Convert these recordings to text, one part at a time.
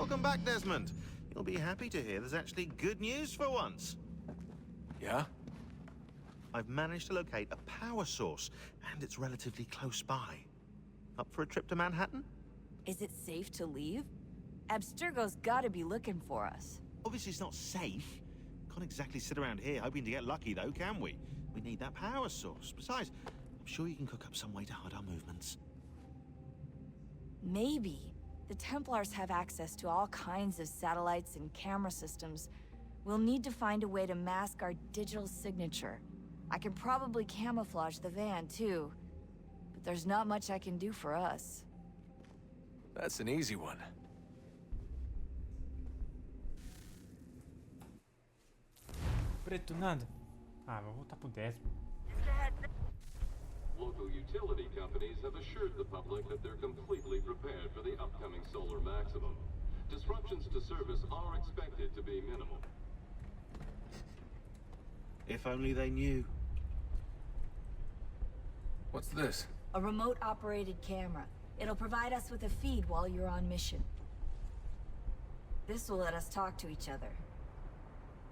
Welcome back, Desmond. You'll be happy to hear there's actually good news for once. Yeah? I've managed to locate a power source, and it's relatively close by. Up for a trip to Manhattan? Is it safe to leave? Abstergo's gotta be looking for us. Obviously it's not safe. Can't exactly sit around here hoping to get lucky, though, can we? We need that power source. Besides, I'm sure you can cook up some way to hide our movements. Maybe. The Templars have access to all kinds of satellites and camera systems. We'll need to find a way to mask our digital signature. I can probably camouflage the van, too. But there's not much I can do for us. That's an easy one. Preto, nada. Ah, vou voltar pro 10º. Local utility companies have assured the public that they're completely prepared for the upcoming solar maximum. Disruptions to service are expected to be minimal. If only they knew. What's this? A remote-operated camera. It'll provide us with a feed while you're on mission. This will let us talk to each other.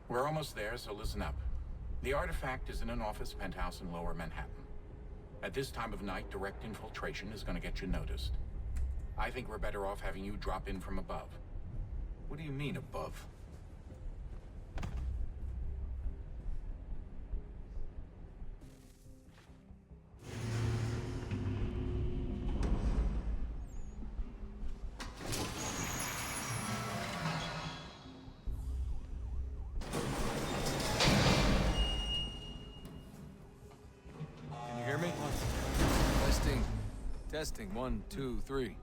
We're almost there, so listen up. The artifact is in an office penthouse in Lower Manhattan. At this time of night, direct infiltration is going to get you noticed. I think we're better off having you drop in from above. What do you mean, above? Can you hear me? Testing. Testing. 1, 2, 3.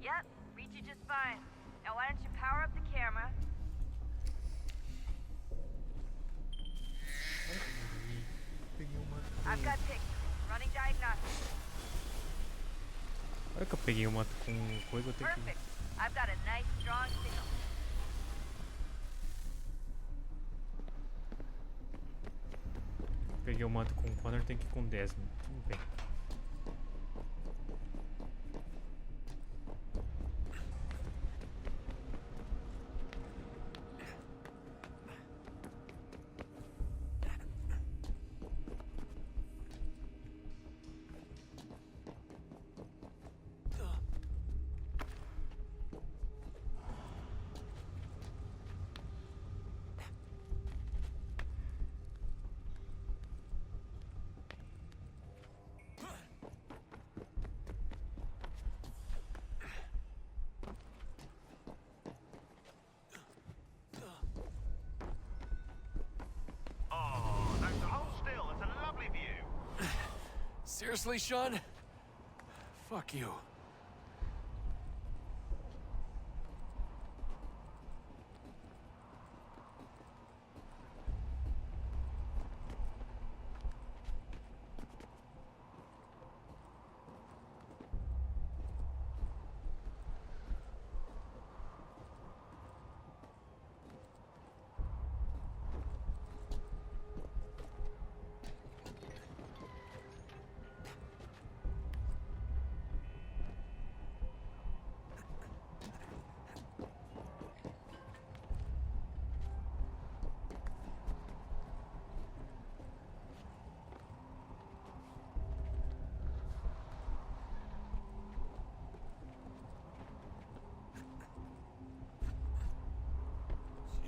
Yep, read you just fine. Now why don't you power up the camera? I've got pictures. Running diagnostics. Olha que eu peguei uma com coisa, eu tenho que... Perfect. I've got a nice strong signal. Peguei o manto com o Connor, tem que ir com o 10º. Tudo bem. Oh, don't hold still. It's a lovely view. Seriously, Sean? Fuck you.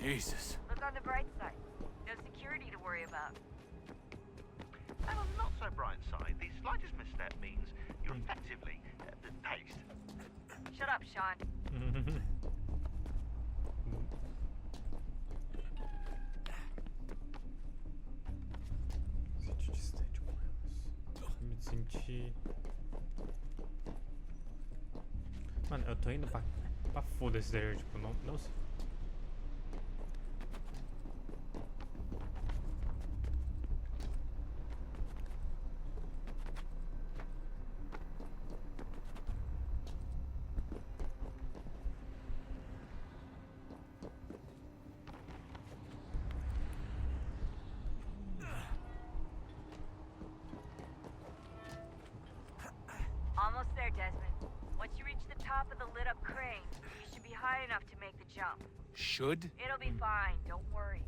Jesus. Look on the bright side. No security to worry about. And on the not so bright side, the slightest misstep means you're effectively paced. Shut up, Sean. Senti distante com elas. Me senti... Mano, eu tô indo pra foda-se daí, tipo, não sei. Almost there, Desmond. Once you reach the top of the lit-up crane, you should be high enough to jump. Should? It'll be fine, don't worry.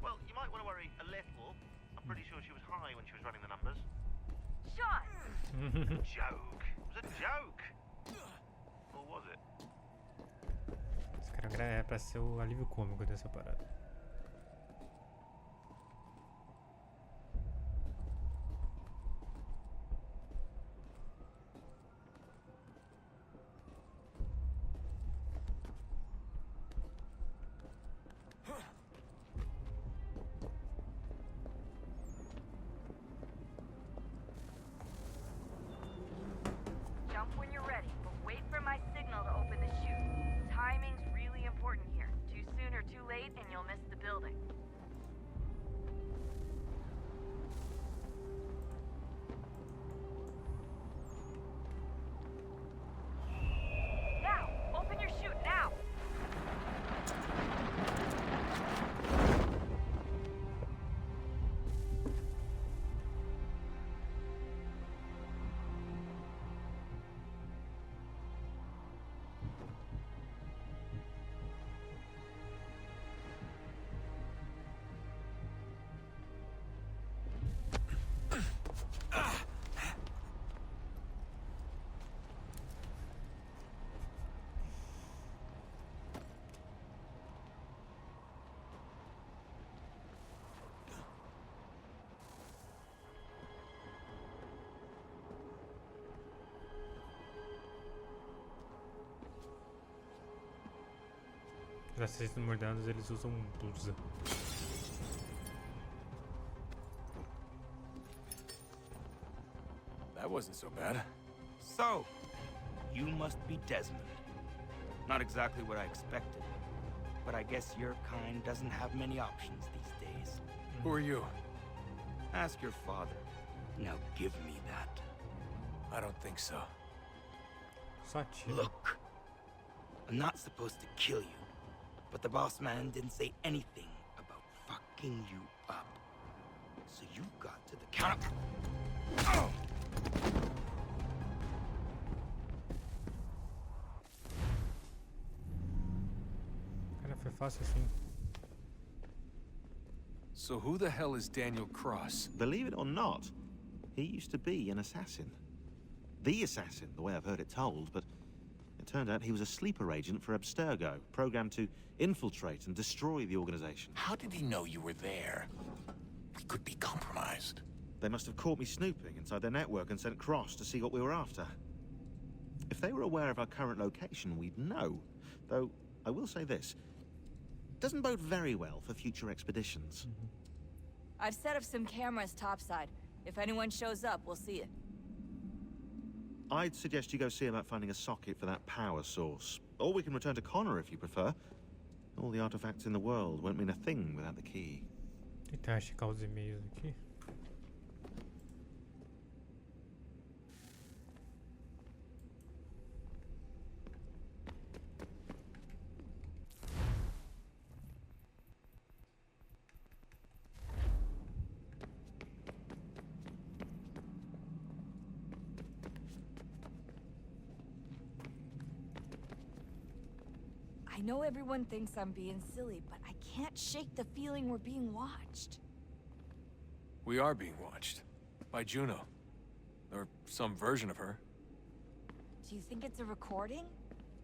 Well, you might want to worry a little. I'm pretty sure she was high when she was running the numbers. Sean! Joke. It was a joke. Or was it? Esse cara é pra ser o alívio cômico dessa parada. Jump when you're ready, but wait for my signal to open the chute. Timing's really important here. Too soon or too late, and you'll miss the building. Now! Open your chute, now! Os assistentes modernos eles usam blusa. That wasn't so bad. So, you must be Desmond. Not exactly what I expected, but I guess your kind doesn't have many options these days. Who are you? Ask your father. Now give me that. I don't think so. Só tira. Look, I'm not supposed to kill you, but the boss man didn't say anything about fucking you up. So you got to the count of... Oh! Cara, foi fácil assim. So who the hell is Daniel Cross? Believe it or not, he used to be an assassin. The assassin, the way I've heard it told, but it turned out he was a sleeper agent for Abstergo, programmed to infiltrate and destroy the organization. How did he know you were there? We could be compromised. They must have caught me snooping inside their network and sent Cross to see what we were after. If they were aware of our current location, we'd know. Though, I will say this. Doesn't bode very well for future expeditions. I've set up some cameras topside. If anyone shows up, we'll see it. I'd suggest you go see about finding a socket for that power source. Or we can return to Connor if you prefer. All the artifacts in the world won't mean a thing without the key. Tentar checar os e-mails aqui. I know everyone thinks I'm being silly, but I can't shake the feeling we're being watched. We are being watched. By Juno. Or some version of her. Do you think it's a recording?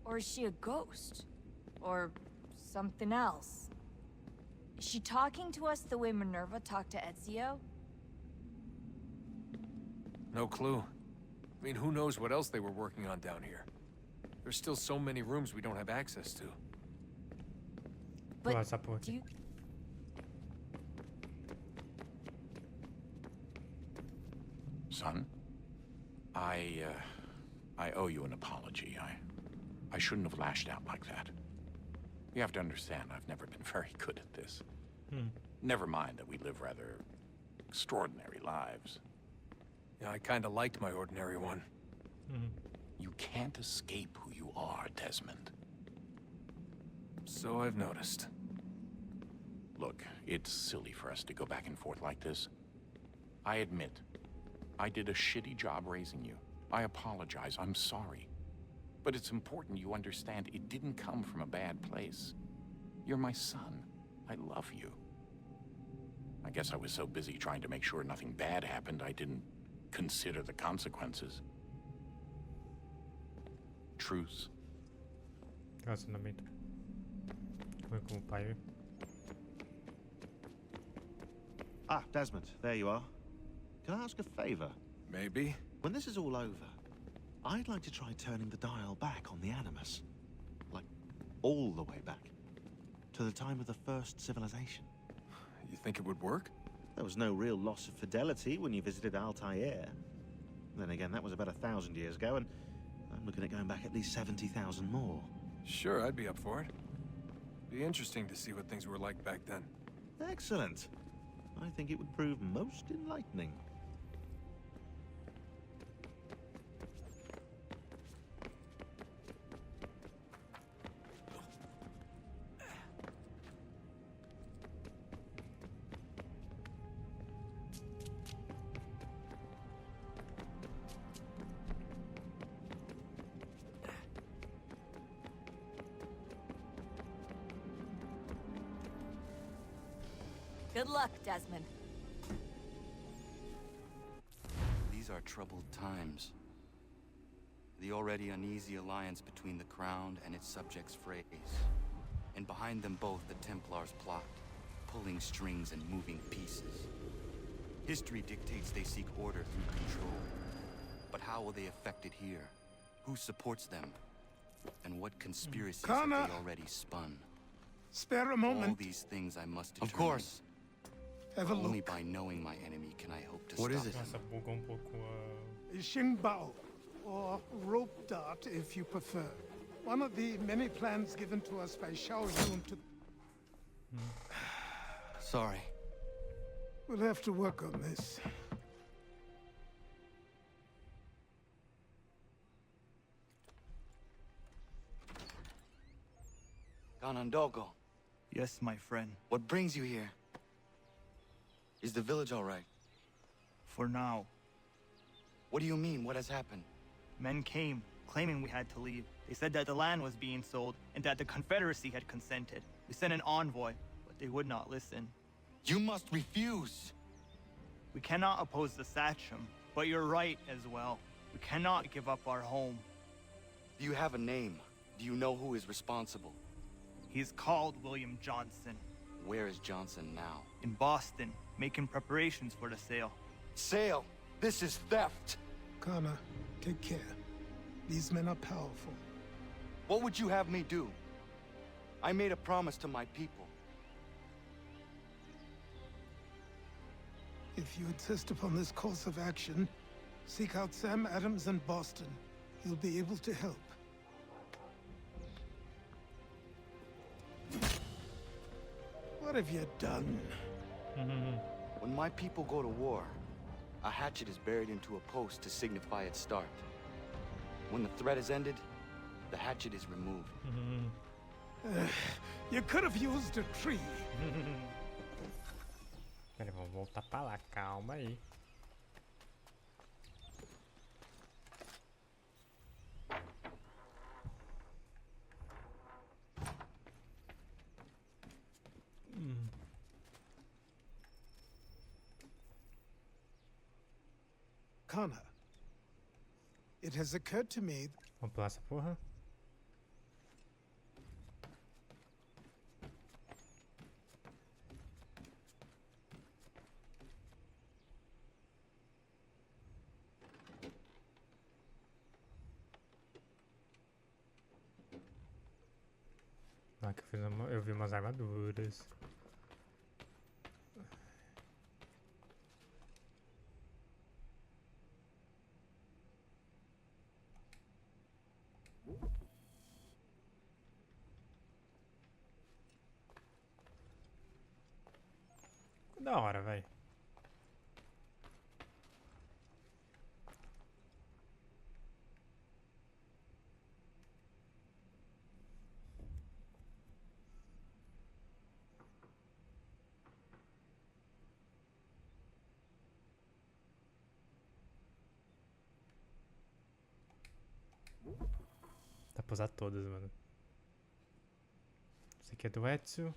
Or is she a ghost? Or something else? Is she talking to us the way Minerva talked to Ezio? No clue. I mean, who knows what else they were working on down here? There's still so many rooms we don't have access to. But Essa porra do aqui. you... Son, I owe you an apology. I shouldn't have lashed out like that. You have to understand, I've never been very good at this. Never mind that we live rather extraordinary lives. Yeah, I kinda liked my ordinary one. You can't escape who you are, Desmond. So I've noticed. Look, it's silly for us to go back and forth like this. I admit, I did a shitty job raising you. I apologize, I'm sorry. But it's important you understand it didn't come from a bad place. You're my son. I love you. I guess I was so busy trying to make sure nothing bad happened, I didn't consider the consequences. Truce. Relacionamento. Com o pai. Ah, Desmond, there you are. Can I ask a favor? Maybe? When this is all over, I'd like to try turning the dial back on the Animus. Like, all the way back. To the time of the first civilization. You think it would work? There was no real loss of fidelity when you visited Altair. Then again, that was about 1,000 years ago, and I'm looking at going back at least 70,000 more. Sure, I'd be up for it. Be interesting to see what things were like back then. Excellent. I think it would prove most enlightening. Good luck, Desmond. These are troubled times. The already uneasy alliance between the Crown and its subjects frays. And behind them both the Templars plot, pulling strings and moving pieces. History dictates they seek order through control. But how will they affect it here? Who supports them? And what conspiracies have Connor! they already spun? Spare a All moment. these things I must Of determine. course. Have a Only look. by knowing my enemy can I hope to What stop is it? them. Nossa, bugou pouco a. Xingbao, or rope dart if you prefer. One of the many plans given to us by Xiao Yun to... Sorry. We'll have to work on this. Ganondogo, Yes, my friend. what brings you here? Is the village all right? For now, What do you mean? What has happened? men came, claiming we had to leave. They said that the land was being sold, and that the Confederacy had consented. We sent an envoy, but they would not listen. You must refuse! We cannot oppose the Sachem, but you're right as well. We cannot give up our home. Do you have a name? Do you know who is responsible? He is called William Johnson, Where is Johnson now? in Boston, making preparations for the sale. Sale! This is theft! Connor, take care. These men are powerful. What would you have me do? I made a promise to my people. If you insist upon this course of action, seek out Sam Adams in Boston. He'll be able to help. What have you done? When my people go to war, a hatchet is buried into a post to signify its start. When the threat is ended, the hatchet is removed. You could have used a tree. Pera, vamos voltar pra lá, calma aí. Connor, it has occurred to me Vamos pular essa porra. Ah, que eu vi umas armaduras. Da hora, velho. Dá pra usar todas, mano. Esse aqui é do Ezio.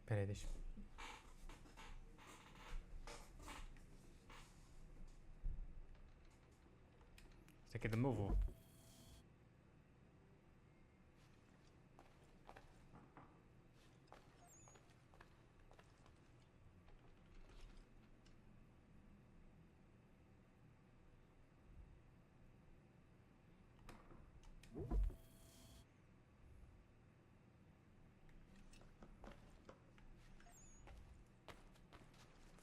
Pera aí, deixa. Esse aqui é do meu avô.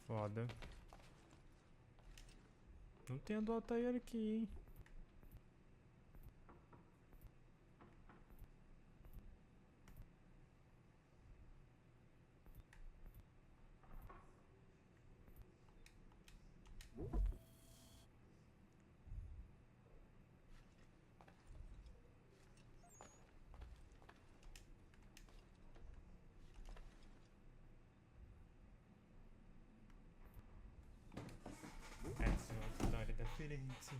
Foda. Não tem a do Altair aqui, hein? Essa é uma história diferente.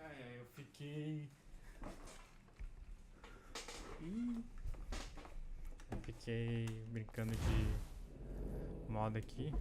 Ai, eu fiquei. Eu fiquei brincando de moda aqui.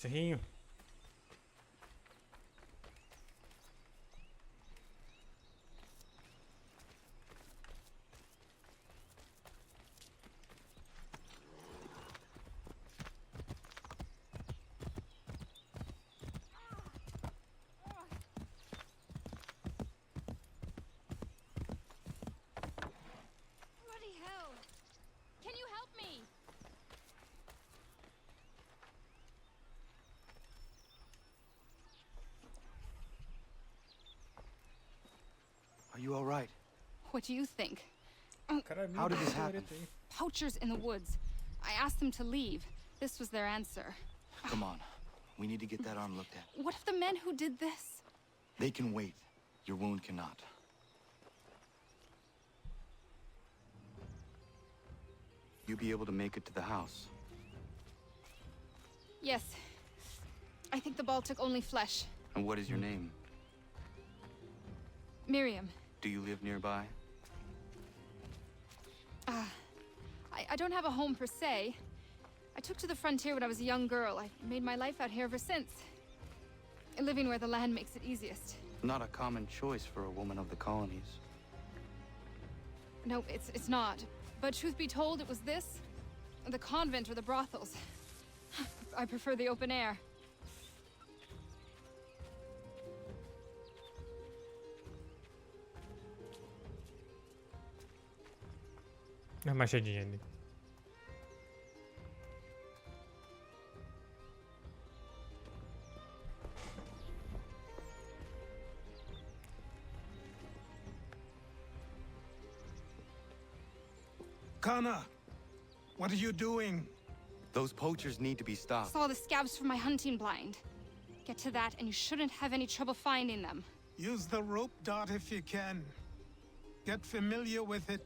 Cachorrinho. Bloody hell! Can you help me? Are you all right? What do you think? How did this happen? Poachers in the woods. I asked them to leave. This was their answer. Come on. We need to get that arm looked at. What if the men who did this? They can wait. Your wound cannot. You be able to make it to the house? Yes. I think the ball took only flesh. And what is your name? Miriam. Do you live nearby? I don't have a home per se. I took to the frontier when I was a young girl. I made my life out here ever since. Living where the land makes it easiest. Not a common choice for a woman of the colonies. No, it's not. But truth be told, it was this, the convent or the brothels. I prefer the open air. É mais cheio de gente. Kana, what are you doing? Those poachers need to be stopped. Saw the scabs from my hunting blind. Get to that, and you shouldn't have any trouble finding them. Use the rope dart if you can. Get familiar with it.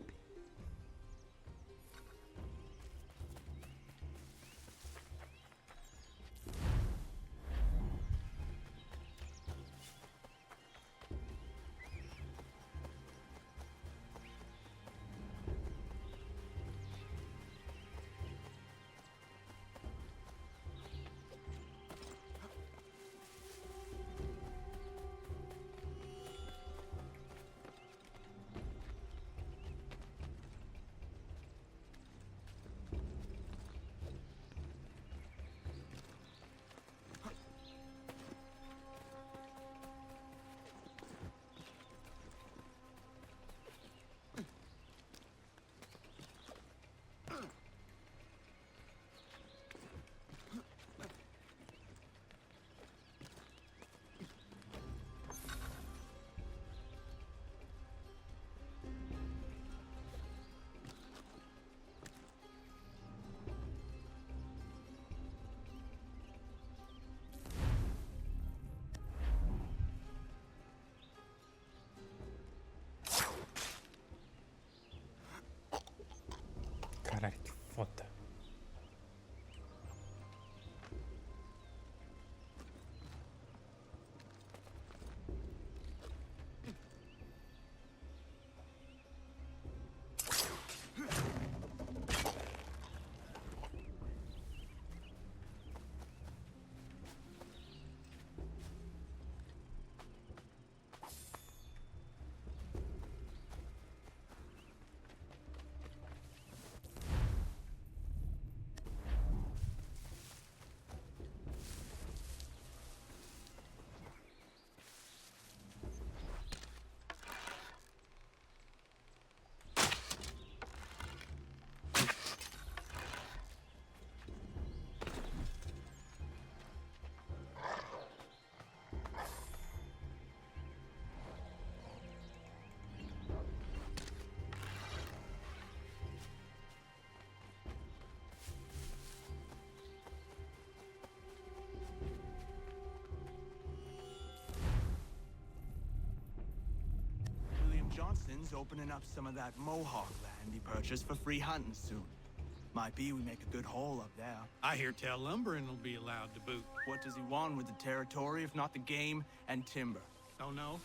Caralho, que foda. Johnson's opening up some of that Mohawk land he purchased for free hunting soon. Might be we make a good haul up there. I hear tell lumbering will be allowed to boot. What does he want with the territory if not the game and timber? Don't know.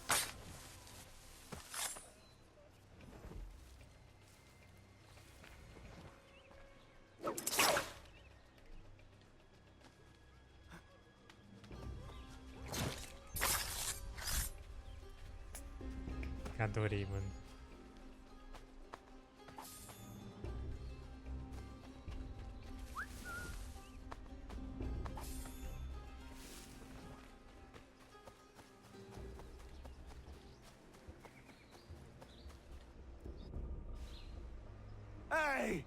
Adorei, mano. Hey!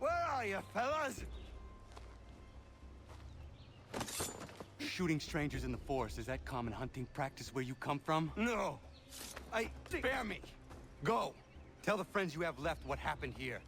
Where are you, fellas? Shooting strangers in the forest, is that common hunting practice where you come from? No. Spare me. Go! Tell the friends you have left what happened here.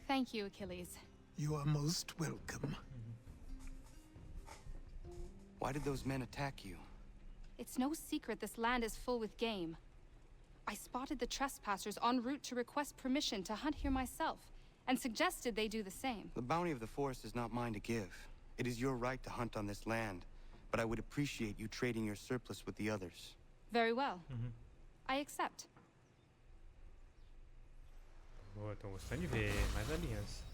Thank you, Achilles. You are most welcome. Why did those men attack you? It's no secret this land is full with game. I spotted the trespassers en route to request permission to hunt here myself, and suggested they do the same. The bounty of the forest is not mine to give. It is your right to hunt on this land, but I would appreciate you trading your surplus with the others. Very well. I accept. Boa, tô gostando de ver mais aliança.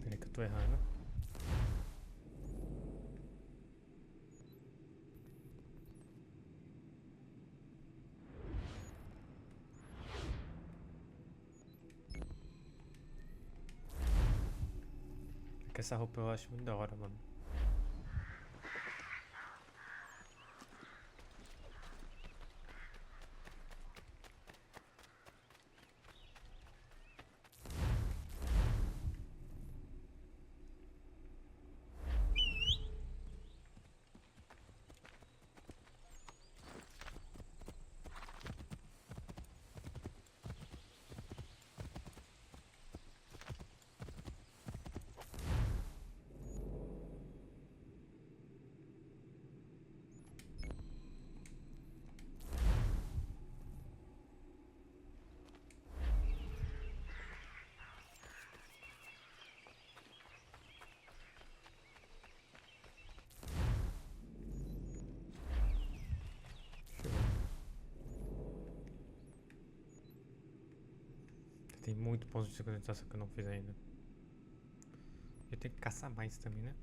Peraí que eu tô errando. É que essa roupa eu acho muito da hora, mano. Tem muito ponto de sincronização que eu não fiz ainda. Eu tenho que caçar mais também, né?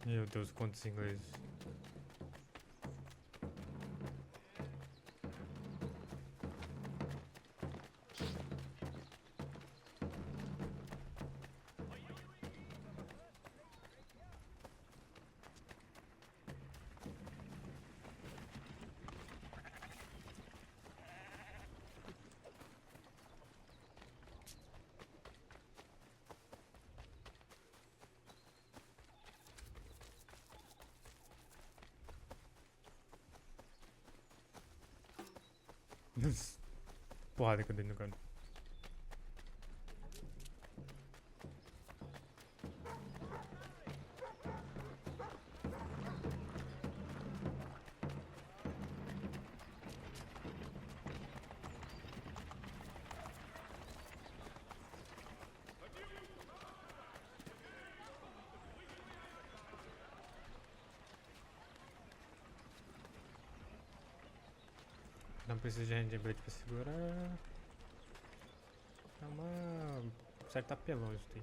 Meu Deus, quantos ingleses. Porrada que eu dei no canto. Não precisa de handbrake pra segurar. É uma certa apelão isso daí.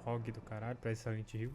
fog do caralho, parece Silent Hill.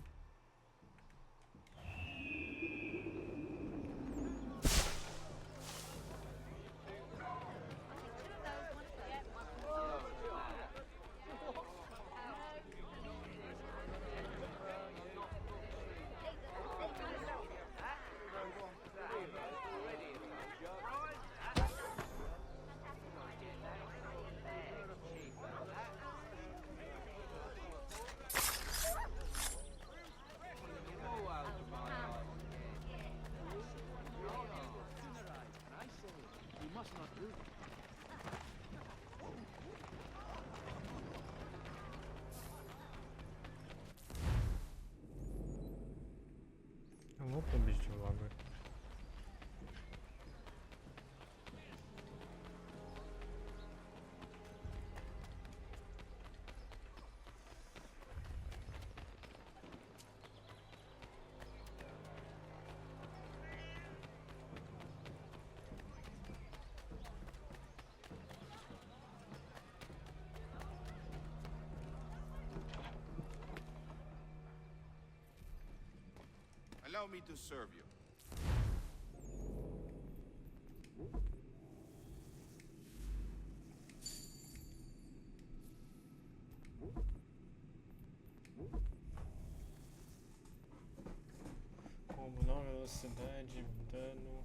Vamos pro objetivo logo. Allow me to serve you. Como não, velocidade, dano.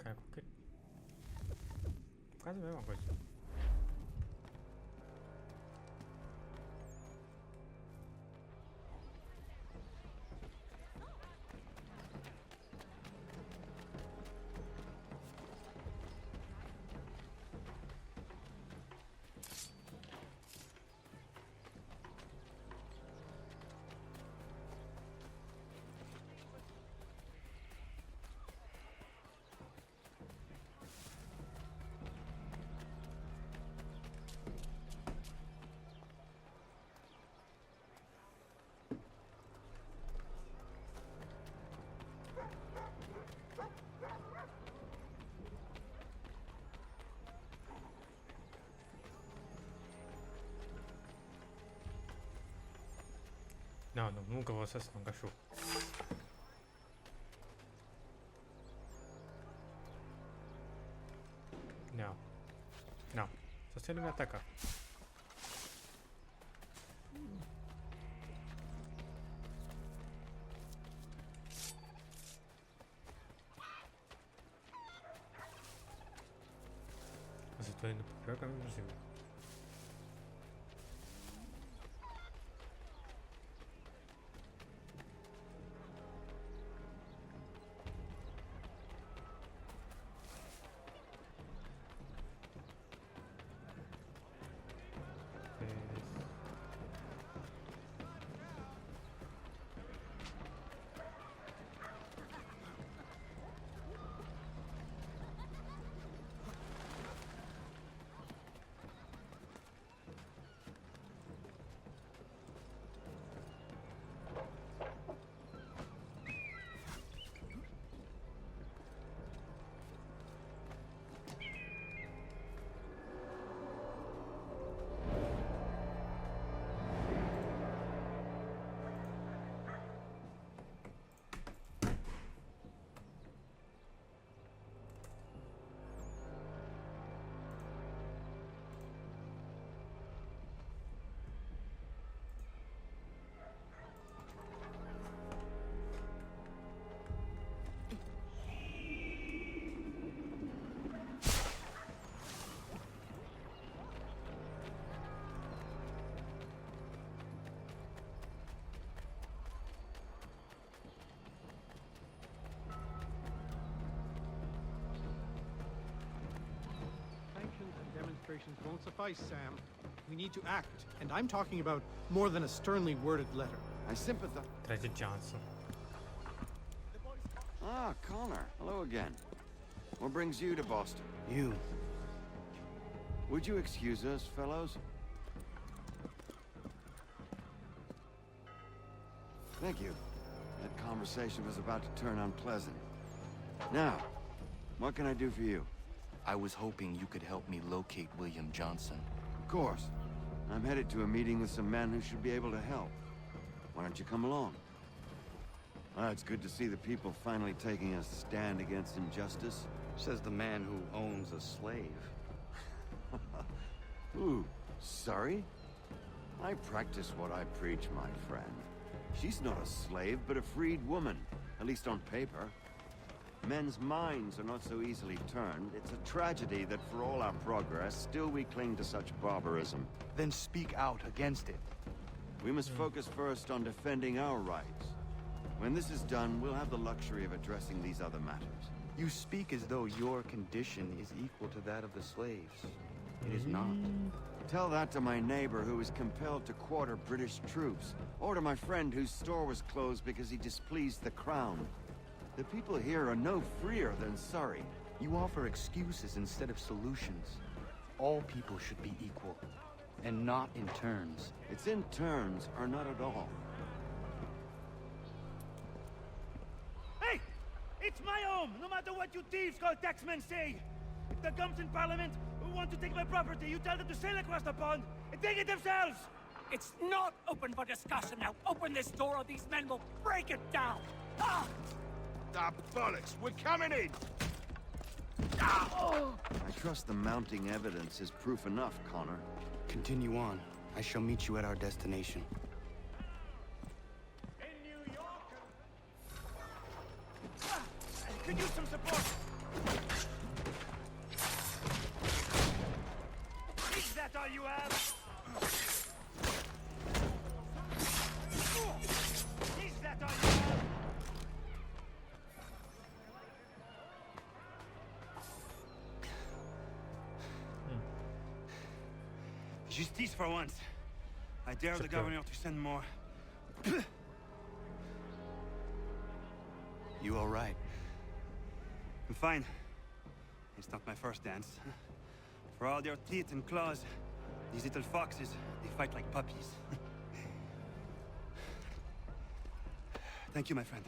Cara, qualquer... quase a mesma coisa. Não, não, nunca vou assassinar um cachorro. Não. Não. Só se ele me atacar. Mas eu tô indo pro pior caminho possível. accusations won't suffice, Sam. We need to act, and I'm talking about more than a sternly worded letter. I sympathize. Atrás de Johnson. Ah, Connor. Hello again. What brings you to Boston? You. Would you excuse us, fellows? Thank you. That conversation was about to turn unpleasant. Now, what can I do for you? I was hoping you could help me locate William Johnson. Of course. I'm headed to a meeting with some men who should be able to help. Why don't you come along? It's good to see the people finally taking a stand against injustice. Says the man who owns a slave. Ooh, sorry? I practice what I preach, my friend. She's not a slave, but a freed woman, at least on paper. Men's minds are not so easily turned. It's a tragedy that for all our progress, still we cling to such barbarism. Then speak out against it. We must focus first on defending our rights. When this is done, we'll have the luxury of addressing these other matters. You speak as though your condition is equal to that of the slaves. It is not. Tell that to my neighbor who was compelled to quarter British troops, or to my friend whose store was closed because he displeased the crown. The people here are no freer than Surrey. You offer excuses instead of solutions. All people should be equal, and not in turns. It's in turns, or not at all. Hey! It's my home, no matter what you thieves called taxmen say! If the gums in Parliament who want to take my property, you tell them to sail across the pond and take it themselves! It's not open for discussion now. Open this door or these men will break it down! Ah! Ah, bollocks! We're coming in! I trust the mounting evidence is proof enough, Connor. Continue on. I shall meet you at our destination. In New York! I could use some support! Is that all you have? Is that all you have? Justice for once. I dare the governor to send more. You all right? I'm fine. It's not my first dance. For all their teeth and claws, these little foxes, they fight like puppies. Thank you, my friend.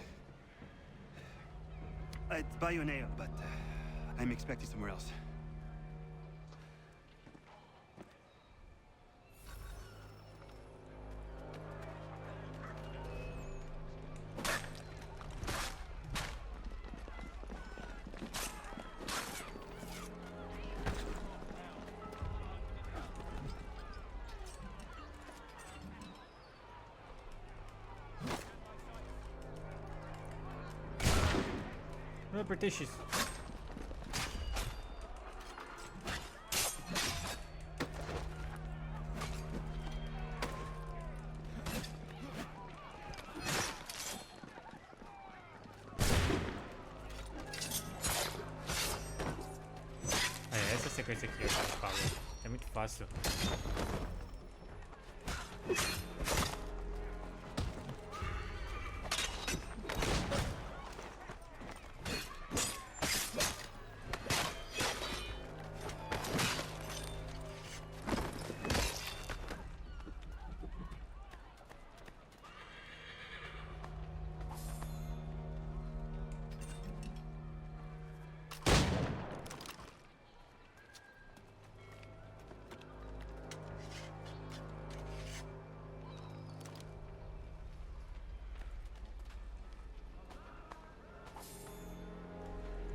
I'd buy you an ale, but I'm expecting somewhere else. Eu apertei X. É essa sequência aqui, eu falo. É muito fácil.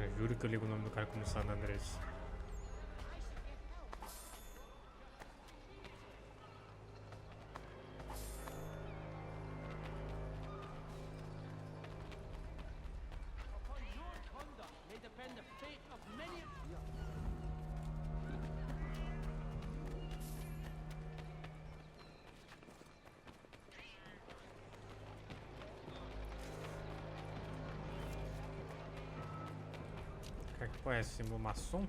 Eu juro que eu ligo o nome do cara como San Andrés. Que porra é esse símbolo maçom?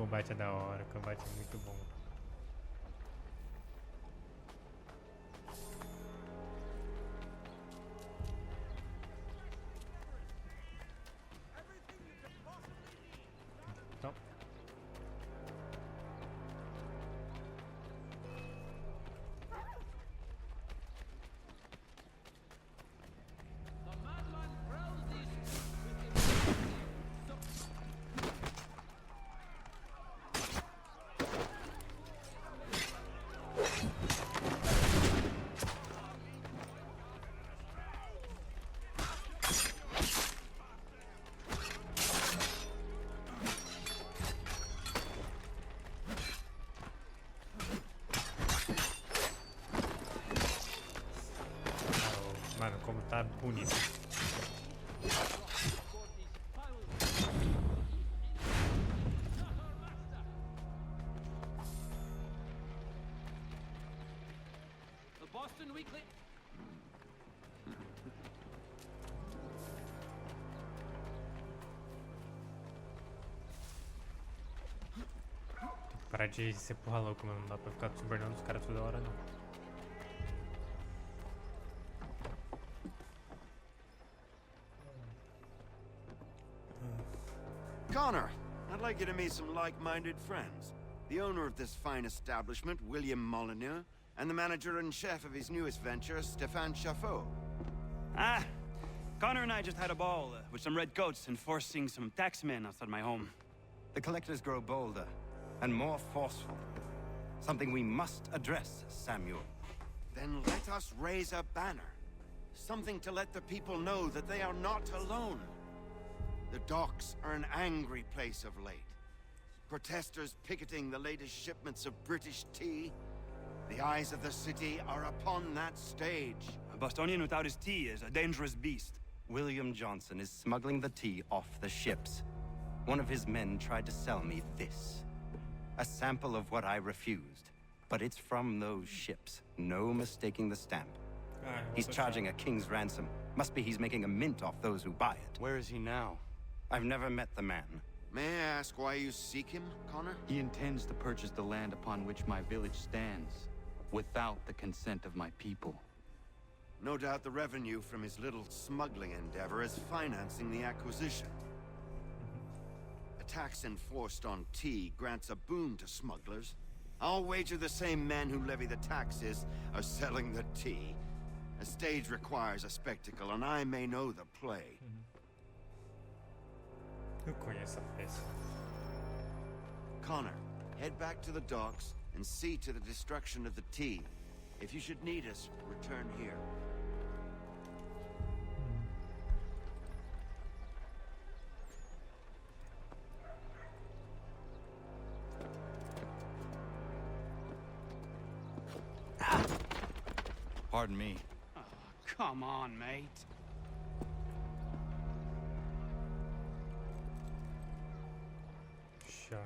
combate é da hora, o combate é muito bom. Então. Mano, como tá bonito. The Boston Weekly. Parar de ser porra louco, mano. Não dá pra ficar subordinando os caras toda hora, não. Connor, I'd like you to meet some like-minded friends. The owner of this fine establishment, William Molyneux, and the manager and chef of his newest venture, Stéphane Chaffeau. Ah, Connor and I just had a ball with some red coats enforcing some taxmen outside my home. The collectors grow bolder and more forceful. Something we must address, Samuel. Then let us raise a banner. Something to let the people know that they are not alone. The docks are an angry place of late. Protesters picketing the latest shipments of British tea. The eyes of the city are upon that stage. A Bostonian without his tea is a dangerous beast. William Johnson is smuggling the tea off the ships. One of his men tried to sell me this. A sample of what I refused. But it's from those ships. No mistaking the stamp. He's charging a king's ransom. Must be he's making a mint off those who buy it. Where is he now? I've never met the man. May I ask why you seek him, Connor? He intends to purchase the land upon which my village stands, without the consent of my people. No doubt the revenue from his little smuggling endeavor is financing the acquisition. A tax enforced on tea grants a boon to smugglers. I'll wager the same men who levy the taxes are selling the tea. A stage requires a spectacle, and I may know the play. Eu conheço a peça. Connor, head back to the docks and see to the destruction of the tea. If you should need us, return here. Pardon me. Oh, come on, mate. Sure.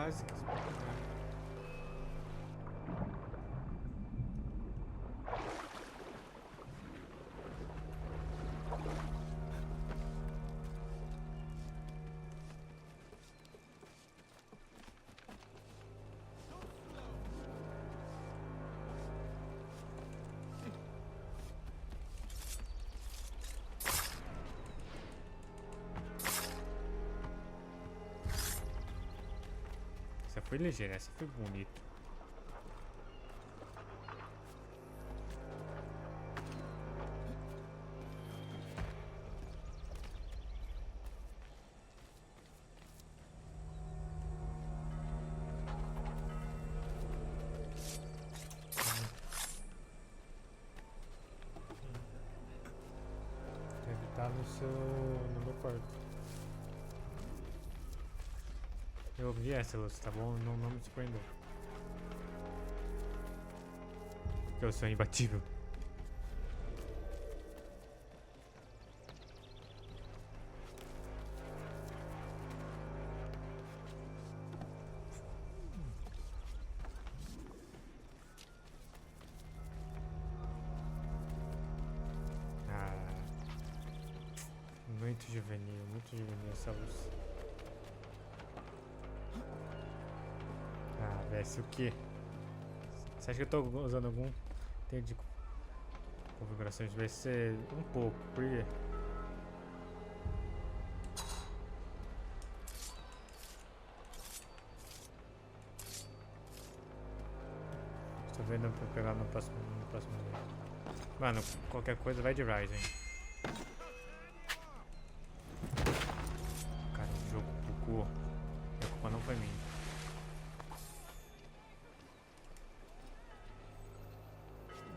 básicas. Essa foi ligeira, essa foi bonita. Deve estar no meu quarto. Eu ouvi essa luz, tá bom? Não me surpreendeu. Porque eu sou imbatível. Muito juvenil essa luz. Ah, velho, isso o quê? Você acha que eu tô usando algum tempo de configurações? Vai ser um pouco, por quê? Estou vendo pra pegar no próximo vídeo. Mano, qualquer coisa vai de Rising. Cara, o jogo bugou. A culpa não foi minha.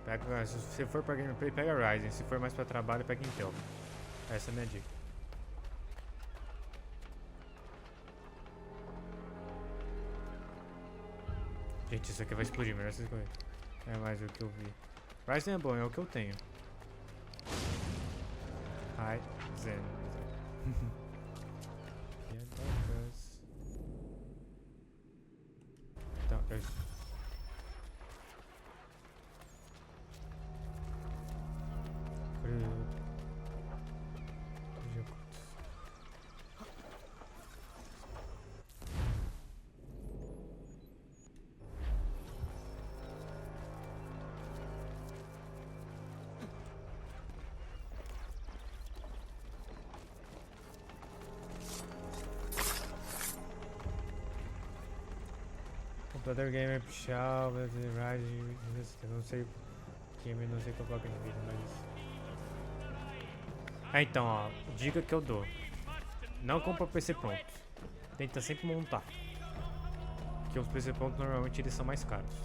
Pega, se você for pra gameplay, pega Ryzen. Se for mais pra trabalho, pega Intel. Essa é a minha dica. Gente, isso aqui vai explodir, melhor vocês correrem. É mais o que eu vi. Ryzen é bom, é o que eu tenho. Ryzen. Então, eu... Computador gamer puxar, Rising, não sei game, não sei qual coloca no vídeo, mas... então, ó, dica que eu dou. Não compra PC pronto. Tenta sempre montar. Porque os PC prontos normalmente eles são mais caros.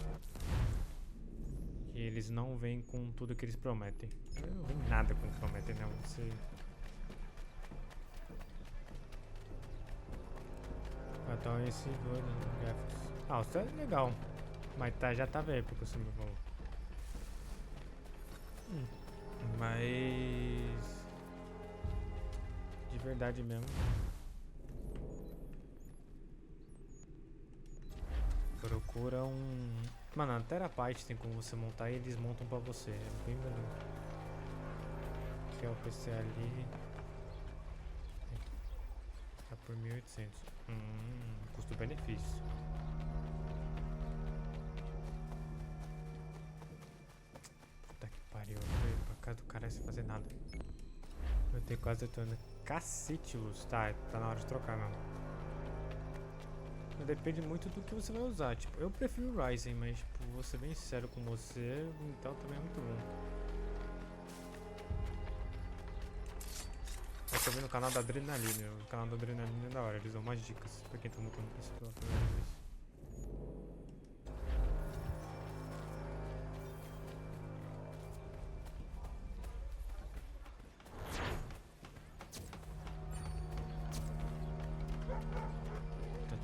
E eles não vêm com tudo que eles prometem. Não vem nada com o que prometem, não. Você... Então esse gráficos. Ah, isso é legal. Mas tá, já tá velho, porque você me falou. Mas... de verdade mesmo. Procura um... Mano, a Terabyte tem como você montar e eles montam pra você. É bem melhor. Aqui é o PC ali. Tá por 1.800. Custo-benefício. Puta que pariu. Eu fui pra casa do cara sem fazer nada. Eu tenho quase 8 anos. Cacete, Luz. Tá na hora de trocar mesmo. Depende muito do que você vai usar. Tipo, eu prefiro o Ryzen, mas tipo, vou ser bem sincero com você, o Intel também é muito bom. Eu tô vendo o canal da Adrenaline. O canal da Adrenaline é da hora, eles dão umas dicas pra quem tá montando PC pela primeira vez.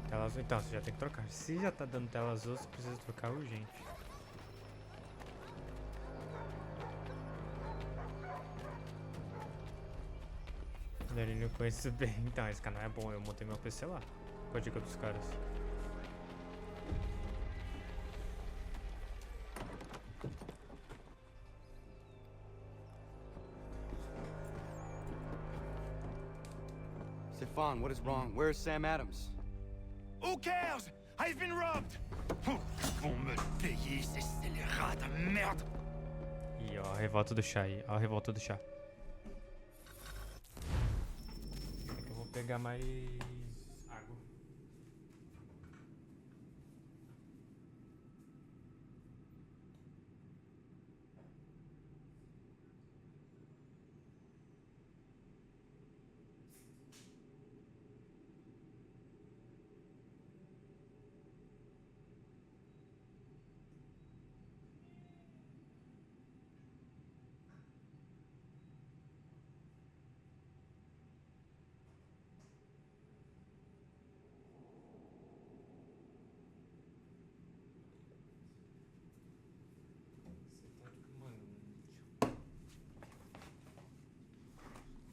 Tela azul, então você já tem que trocar. Se já tá dando tela azul, você precisa trocar urgente. Eu conheço bem. Então, esse canal é bom. Eu montei meu PC lá com a dica dos caras. Stefan, what is wrong? Where's Sam Adams? Who cares? I've been robbed! Vont me payer ces scélérats de merde! E ó, a revolta do chá aí. Ó, a revolta do chá. É que eu vou pegar mais